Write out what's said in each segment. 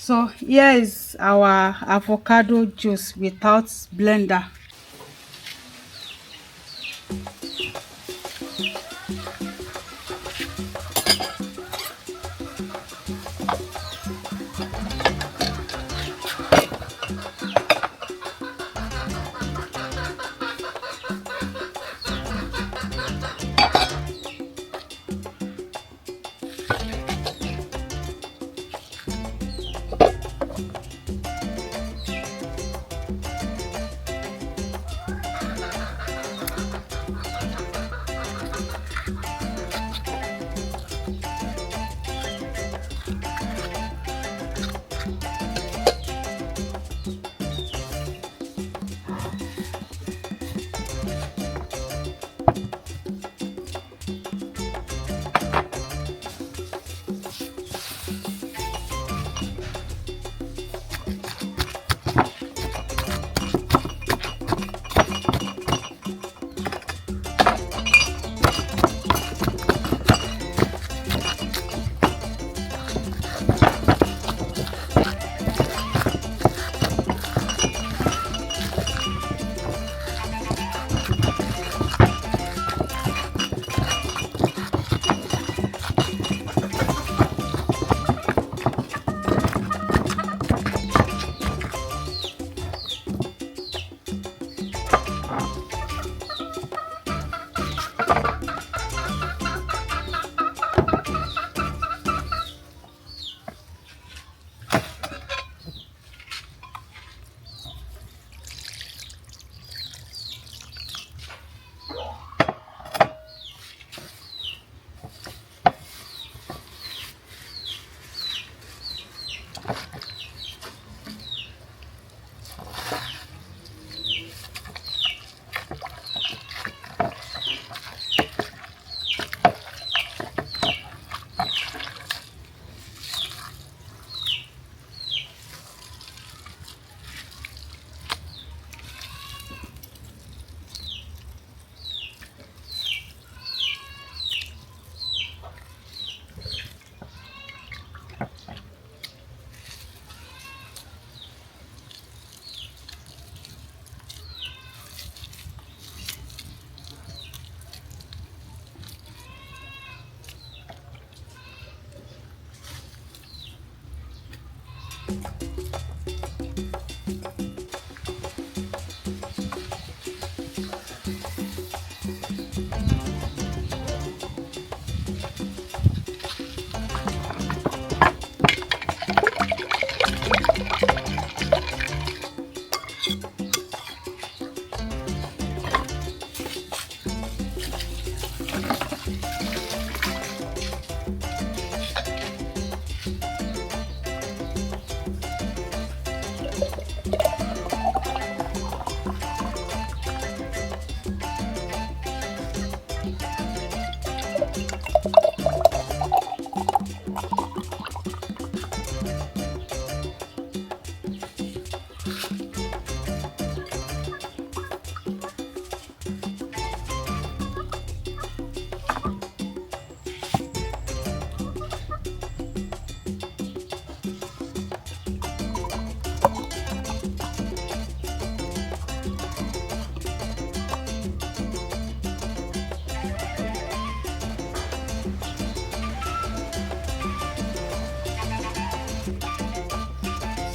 So here is our avocado juice without blender.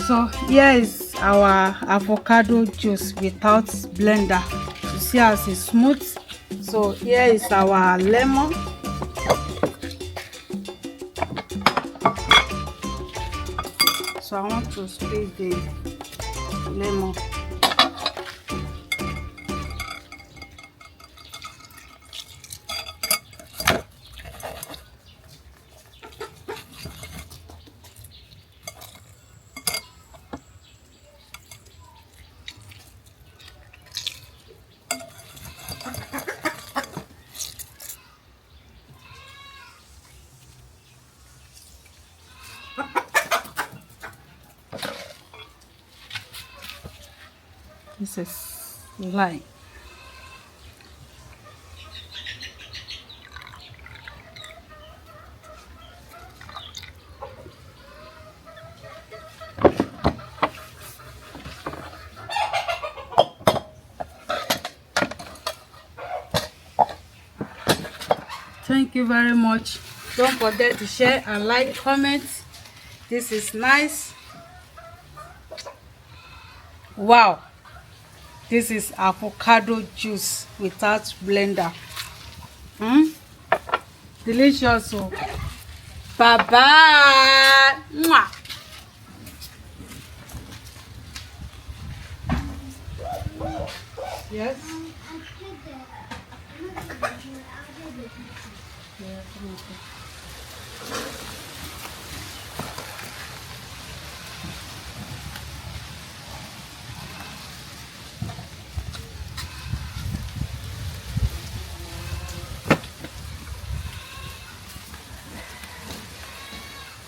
So here is our avocado juice without blender. You see as it's smooth. So here is our lemon. So I want to squeeze the lemon. This is lime. Thank you very much. Don't forget to share and like, comment. This is nice. Wow, this is avocado juice without blender. Delicious. Oh. Bye bye. Mwah. Yes. Yeah,